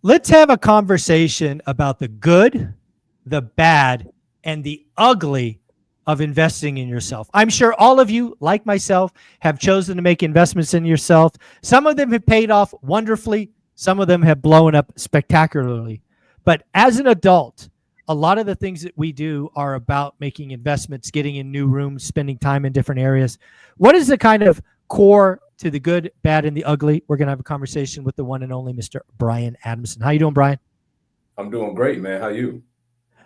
Let's have a conversation about the good, the bad, and the ugly of investing in yourself. I'm sure all of you, like myself, have chosen to make investments in yourself. Some of them have paid off wonderfully, some of them have blown up spectacularly. But as an adult, a lot of the things that we do are about making investments, getting in new rooms, spending time in different areas. What is the kind of core to the good, bad, and the ugly? We're going to have a conversation with the one and only Mr. Brian Adamson. How you doing, Brian? I'm doing great, man. How you?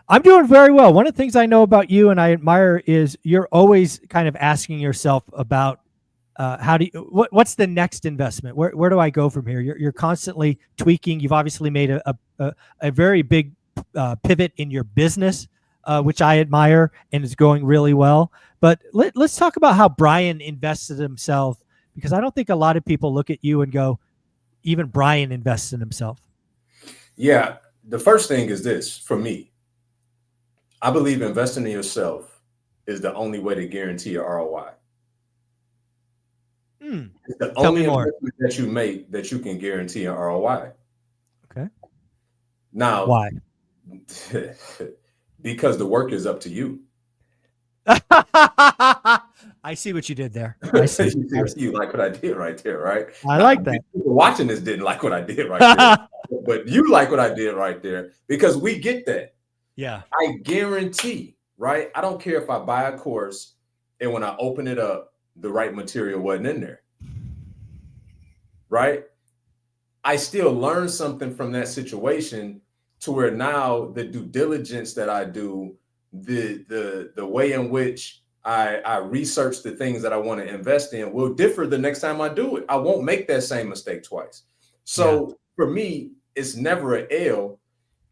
I'm doing very well. One of the things I know about you and I admire is you're always kind of asking yourself about how do you, what's the next investment? Where do I go from here? You're constantly tweaking. You've obviously made a very big pivot in your business, which I admire and is going really well. But let's talk about how Brian invested himself, because I don't think a lot of people look at you and go, even Brian invests in himself. Yeah, the first thing is this for me. I believe investing in yourself is the only way to guarantee your ROI. Hmm. It's the Tell me only more. investment that you make that you can guarantee an ROI. Okay. Now, Why? because the work is up to you. I see what you did there. I see. I see. You like what I did right there, right? I Now, like people that. watching this didn't like what I did right there, but you like what I did right there because we get that. Yeah. I guarantee, right? I don't care if I buy a course and when I open it up, the right material wasn't in there, right? I still learn something from that situation to where now the due diligence that I do, the way in which I research the things that I want to invest in will differ the next time I do it. I won't make that same mistake twice. Yeah. So for me, it's never an L.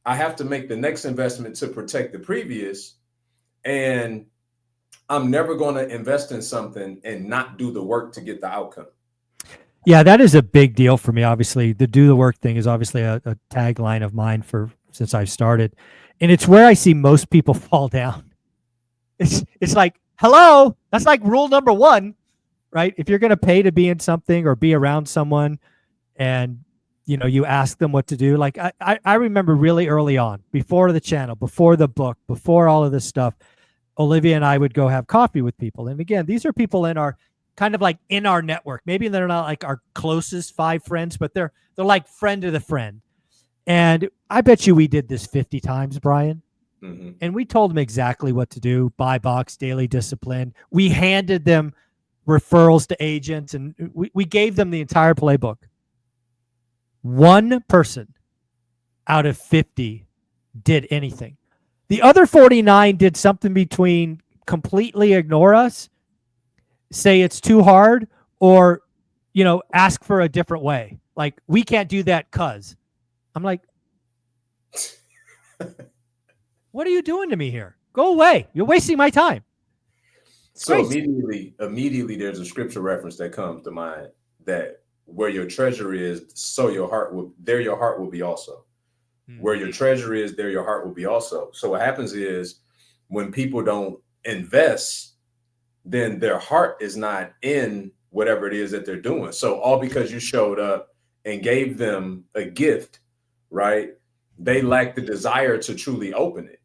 I have to make the next investment to protect the previous. And I'm never going to invest in something and not do the work to get the outcome. Yeah, that is a big deal for me. Obviously, the do the work thing is obviously a tagline of mine for since I started. And it's where I see most people fall down. It's like, hello, that's like rule number one, right? If you're gonna pay to be in something or be around someone and you ask them what to do. Like I remember really early on, before the channel, before the book, before all of this stuff, Olivia and I would go have coffee with people. And again, these are people in our kind of like in our network. Maybe they're not like our closest five friends, but they're like friend of the friend. And I bet you we did this 50 times, Brian. Mhm. And we told them exactly what to do, buy box, daily discipline. We handed them referrals to agents and we gave them the entire playbook. One person out of 50 did anything. The other 49 did something between completely ignore us, say it's too hard, or, ask for a different way. Like, we can't do that cuz. I'm like, what are you doing to me here? Go away. You're wasting my time. It's So crazy. immediately, there's a scripture reference that comes to mind that where your treasure is, so your heart will there your heart will be also. Where Hmm. your treasure is, there your heart will be also. So what happens is when people don't invest, then their heart is not in whatever it is that they're doing. So all because you showed up and gave them a gift, right? They lack the desire to truly open it.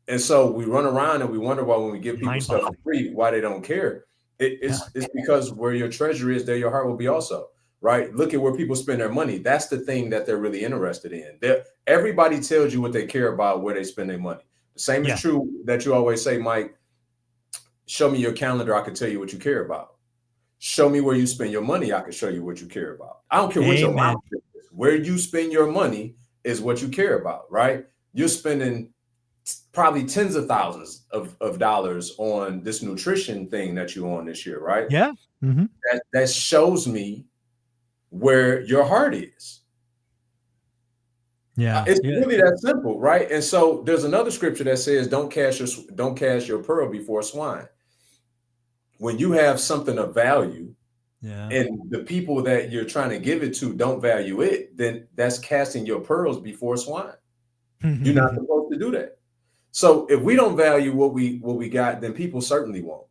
And so we run around and we wonder why when we give people Mind stuff for boggling. free, why they don't care. Yeah. It's because where your treasure is, there your heart will be also. Right? Look at where people spend their money. That's the thing that they're really interested in. Everybody tells you what they care about, where they spend their money. The same is Yeah. true that you always say, Mike, show me your calendar, I can tell you what you care about. Show me where you spend your money, I can show you what you care about. I don't care what your mouth Amen. is. Where you spend your money is what you care about, right? You're spending probably tens of thousands of dollars on this nutrition thing that you're on this year, right? Yeah. Hmm. That shows me where your heart is. Yeah. It's Yeah. really that simple, right? And so there's another scripture that says, don't cast your pearl before swine." When you have something of value Yeah. and the people that you're trying to give it to don't value it, then that's casting your pearls before swine. You're not supposed to do that. So if we don't value what we got, then people certainly won't.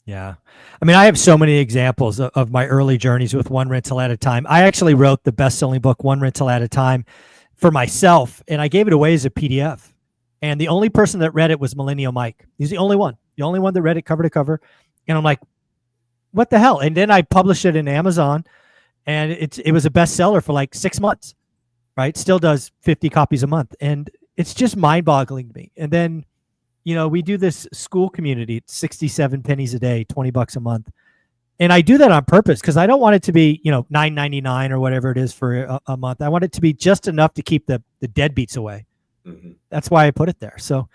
Yeah. I mean, I have so many examples of my early journeys with one rental at a time. I actually wrote the best-selling book, One Rental at a Time, for myself, and I gave it away as a PDF. And the only person that read it was Millennial Mike. He's the only one that read it cover to cover. And I'm like, what the hell? And then I published it in Amazon, and it was a bestseller for like 6 months, right? Still does 50 copies a month. And it's just mind-boggling to me. And then we do this school community, 67 pennies a day, $20 a month. And I do that on purpose because I don't want it to be, $9.99 or whatever it is for a month. I want it to be just enough to keep the deadbeats away. Mm-hmm. That's why I put it there. So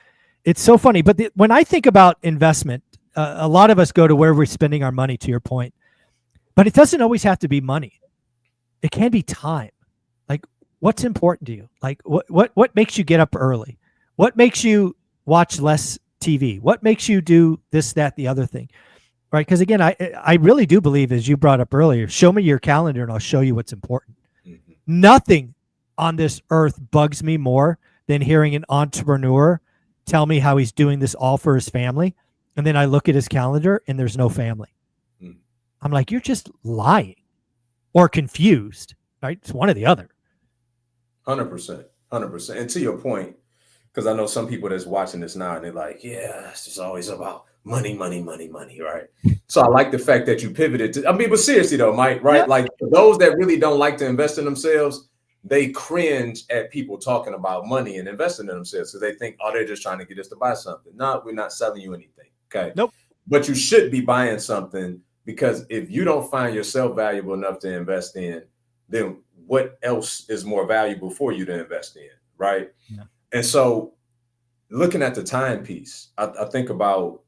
it's so funny. But when I think about investment, a lot of us go to where we're spending our money, to your point. But it doesn't always have to be money. It can be time. Like, what's important to you? Like, what makes you get up early? What makes you watch less TV? What makes you do this, that, the other thing? Right? Because again, I really do believe, as you brought up earlier, show me your calendar and I'll show you what's important. Mm-hmm. Nothing on this earth bugs me more than hearing an entrepreneur tell me how he's doing this all for his family. And then I look at his calendar and there's no family. Mm-hmm. I'm like, you're just lying or confused, right? It's one or the other. 100%. And to your point, because I know some people that's watching this now and they're like, yeah, it's just always about money, right? So I like the fact that you pivoted to, but seriously though, Mike, right? Yeah. Like for those that really don't like to invest in themselves, they cringe at people talking about money and investing in themselves. So they think, oh, they're just trying to get us to buy something. No, we're not selling you anything. Okay. Nope. But you should be buying something, because if you don't find yourself valuable enough to invest in, then what else is more valuable for you to invest in? Right. Yeah. And so looking at the timepiece, I think about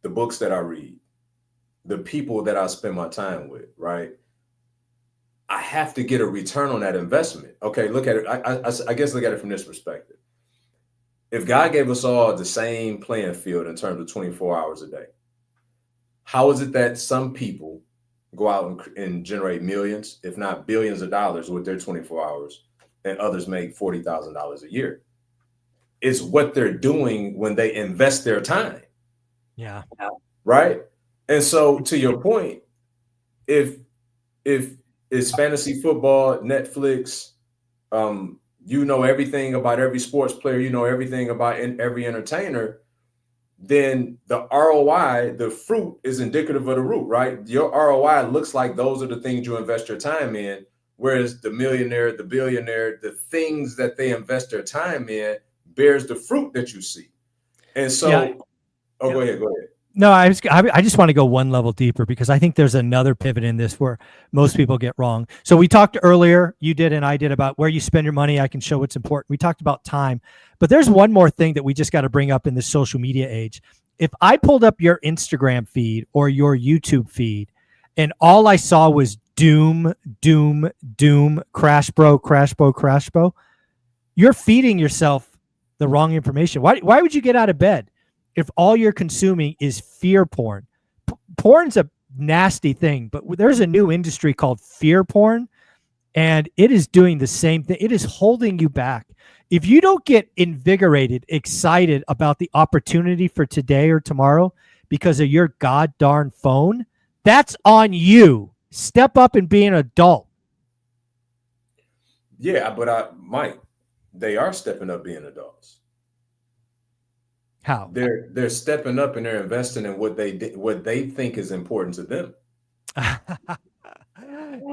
the books that I read, the people that I spend my time with, right? I have to get a return on that investment. Okay, look at it. I guess look at it from this perspective. If God gave us all the same playing field in terms of 24 hours a day, how is it that some people go out and generate millions, if not billions of dollars with their 24 hours, and others make $40,000 a year? It's what they're doing when they invest their time. Yeah. Right. And so to your point, if it's fantasy football, Netflix, you know everything about every sports player, you know everything about every entertainer, then the ROI, the fruit, is indicative of the root, right? Your ROI looks like those are the things you invest your time in, whereas the millionaire, the billionaire, the things that they invest their time in bears the fruit that you see. And so, yeah. Go ahead. No, I just want to go one level deeper, because I think there's another pivot in this where most people get wrong. So we talked earlier, you did and I did, about where you spend your money. I can show what's important. We talked about time, but there's one more thing that we just got to bring up in this social media age. If I pulled up your Instagram feed or your YouTube feed and all I saw was doom, crash bro, you're feeding yourself the wrong information. Why would you get out of bed if all you're consuming is fear porn? Porn's a nasty thing, but there's a new industry called fear porn, and it is doing the same thing. It is holding you back. If you don't get invigorated, excited about the opportunity for today or tomorrow because of your god darn phone, that's on you. Step up and be an adult. Yeah, but Mike, they are stepping up being adults. How? They're stepping up and they're investing in what they think is important to them.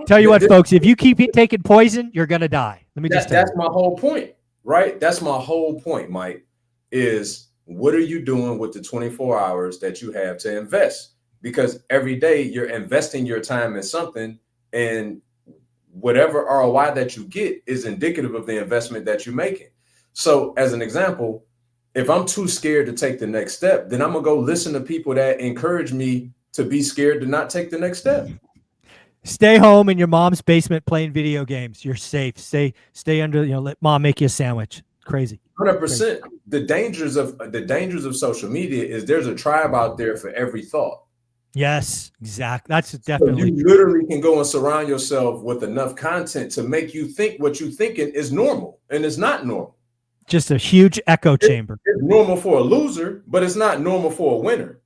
Tell you what, folks, if you keep taking poison, you're gonna die. Let me just tell you. That's my whole point, right? That's my whole point, Mike, is what are you doing with the 24 hours that you have to invest? Because every day you're investing your time in something, and whatever ROI that you get is indicative of the investment that you're making. So as an example, if I'm too scared to take the next step, then I'm going to go listen to people that encourage me to be scared to not take the next step. Stay home in your mom's basement playing video games. You're safe. Stay under, let mom make you a sandwich. Crazy. 100%. The dangers of social media is there's a tribe out there for every thought. Yes, exactly. That's definitely. So you literally can go and surround yourself with enough content to make you think what you're thinking is normal, and it's not normal. Just a huge echo chamber. It's normal for a loser, but it's not normal for a winner.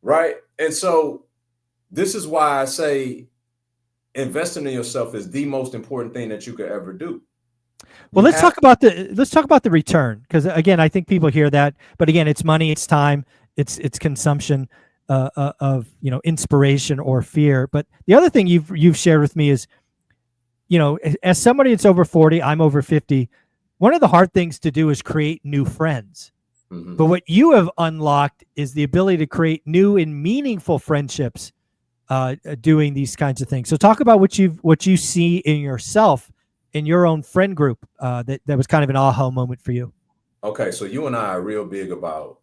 right? And so this is why I say investing in yourself is the most important thing that you could ever do. Well, let's talk about the return, because again, I think people hear that, but again, it's money, it's time, it's consumption of inspiration or fear. But the other thing you've shared with me is, as somebody that's over 40, I'm over 50. One of the hard things to do is create new friends. Mm-hmm. But what you have unlocked is the ability to create new and meaningful friendships doing these kinds of things. So talk about what you see in yourself in your own friend group that was kind of an aha moment for you. Okay, so you and I are real big about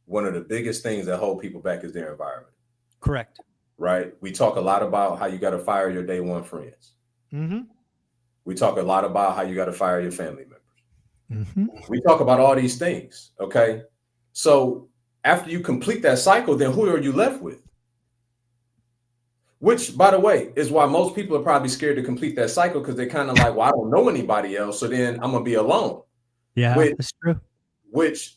one of the biggest things that hold people back is their environment. Correct. Right? We talk a lot about how you got to fire your day one friends. Mm-hmm. We talk a lot about how you got to fire your family members. Mm-hmm. We talk about all these things, okay? So after you complete that cycle, then who are you left with? Which, by the way, is why most people are probably scared to complete that cycle, because they're kind of like, well, I don't know anybody else, so then I'm going to be alone. Yeah, that's true. Which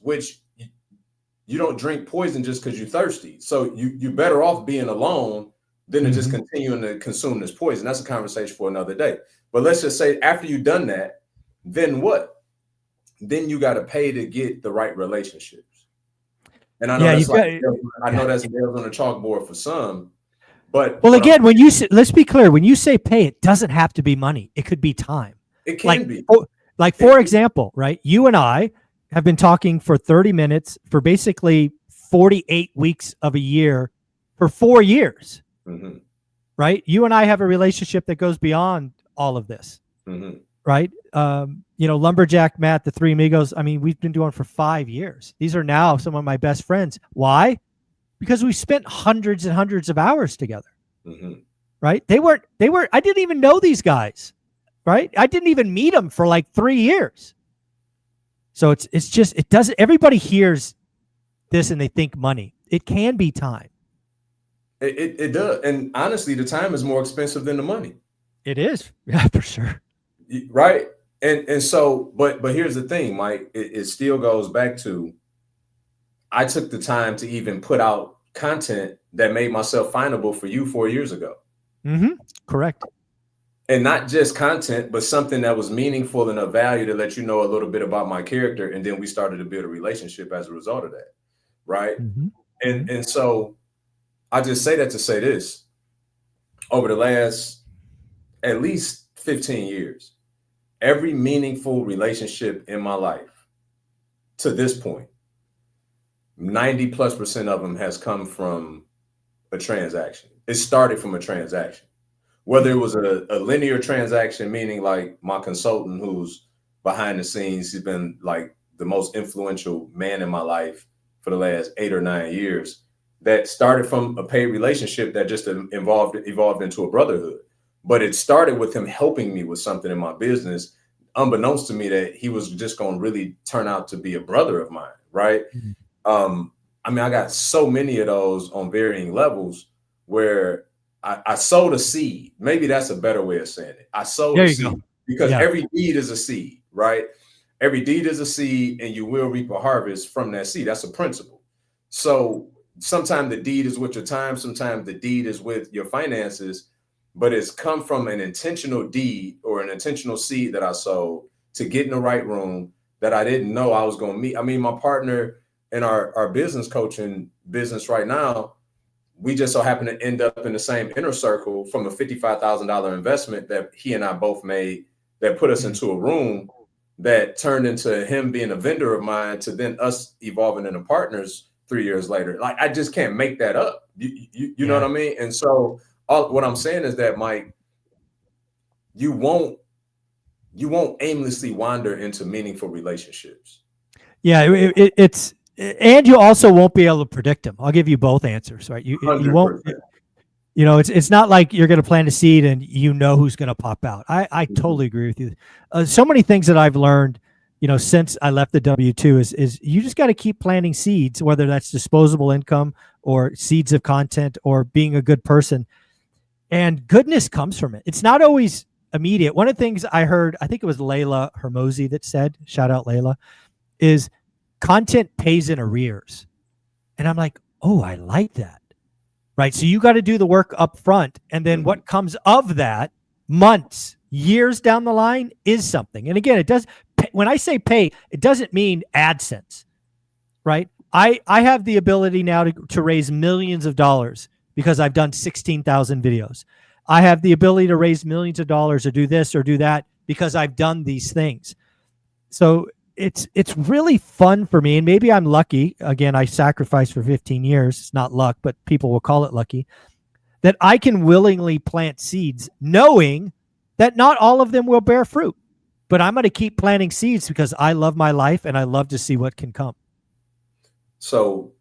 you don't drink poison just because you're thirsty. So you're better off being alone than to just continuing to consume this poison. That's a conversation for another day. But let's just say after you've done that, then what? Then you got to pay to get the right relationships. And I know that's nails on the chalkboard for some. But again, let's be clear, when you say pay, it doesn't have to be money. It could be time. It can be. For example, right? You and I have been talking for 30 minutes for basically 48 weeks of a year for 4 years, right? You and I have a relationship that goes beyond all of this, right? Lumberjack Matt, the Three Amigos, I mean, we've been doing it for 5 years. These are now some of my best friends. Why? Because we spent hundreds and hundreds of hours together, right? I didn't even know these guys, right? I didn't even meet them for like 3 years. So everybody hears this and they think money. It can be time. It does. And honestly, the time is more expensive than the money. It is. Yeah, for sure. Right. And so, but here's the thing, Mike, it still goes back to, I took the time to even put out content that made myself findable for you 4 years ago. Correct. And not just content, but something that was meaningful and of value to let you know a little bit about my character. And then we started to build a relationship as a result of that. Right. And so I just say that to say this: over the last at least 15 years, every meaningful relationship in my life to this point, 90+% of them has come from a transaction. It started from a transaction. Whether it was a linear transaction, meaning like my consultant who's behind the scenes, he's been like the most influential man in my life for the last 8 or 9 years, that started from a paid relationship that just evolved into a brotherhood. But it started with him helping me with something in my business, unbeknownst to me that he was just going to really turn out to be a brother of mine, right? I mean, I got so many of those on varying levels where I sowed a seed. Maybe that's a better way of saying it. I sowed a seed because every deed is a seed, right? Every deed is a seed, and you will reap a harvest from that seed. That's a principle. So sometimes the deed is with your time. Sometimes the deed is with your finances, but it's come from an intentional deed or an intentional seed that I sowed to get in the right room that I didn't know I was going to meet. I mean, my partner in our business coaching business right now, we just so happen to end up in the same inner circle from a $55,000 investment that he and I both made that put us into a room that turned into him being a vendor of mine to then us evolving into partners 3 years later. Like, I just can't make that up. You know what I mean? And so what I'm saying is that, Mike, you won't aimlessly wander into meaningful relationships. Yeah, it's, and you also won't be able to predict them. I'll give you both answers, right? You won't. It's not like you're going to plant a seed and you know who's going to pop out. I totally agree with you. So many things that I've learned, since I left the W-2 is you just got to keep planting seeds, whether that's disposable income or seeds of content or being a good person. And goodness comes from it. It's not always immediate. One of the things I heard, I think it was Layla Hermosi that said, shout out Layla, is content pays in arrears. And I'm like, oh, I like that. Right. So you got to do the work up front. And then what comes of that months, years down the line is something. And again, it does, when I say pay, it doesn't mean AdSense, right? I have the ability now to raise millions of dollars because I've done 16,000 videos. I have the ability to raise millions of dollars or do this or do that because I've done these things. So it's really fun for me. And maybe I'm lucky. Again, I sacrificed for 15 years. It's not luck, but people will call it lucky, that I can willingly plant seeds knowing that not all of them will bear fruit. But I'm going to keep planting seeds because I love my life and I love to see what can come. So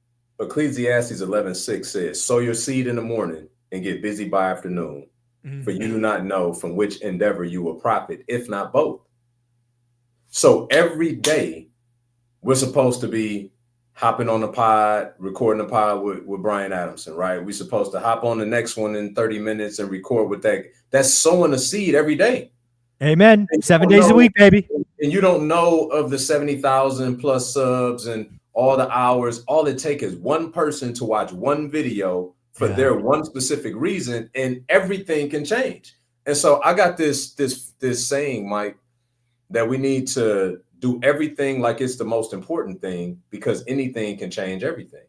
Ecclesiastes 11:6 says, sow your seed in the morning and get busy by afternoon, for you do not know from which endeavor you will profit, if not both. So every day we're supposed to be hopping on the pod, recording the pod with Brian Adamson, right? We're supposed to hop on the next one in 30 minutes and record with that. That's sowing a seed every day. Amen. 7 days a week, baby. And you don't know of the 70,000 plus subs and all the hours. All it takes is one person to watch one video for their one specific reason, and everything can change. And so I got this saying, Mike, that we need to do everything like it's the most important thing, because anything can change everything.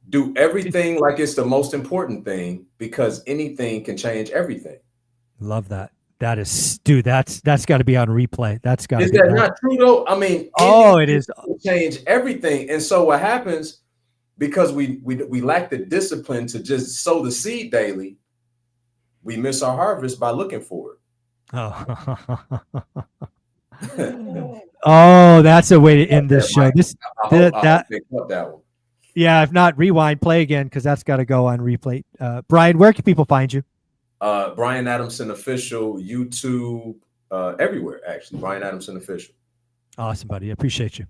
Do everything like it's the most important thing, because anything can change everything. Love that. That is, dude, that's got to be on replay. That's got to be. Is that not true though? I mean, it is. Change everything. And so what happens, because we lack the discipline to just sow the seed daily, we miss our harvest by looking for it. Oh, that's a way to end this show. I pick up that one. Yeah, if not, rewind, play again, because that's got to go on replay. Brian, where can people find you? Brian Adamson Official, YouTube, everywhere, actually. Brian Adamson Official. Awesome, buddy. I appreciate you.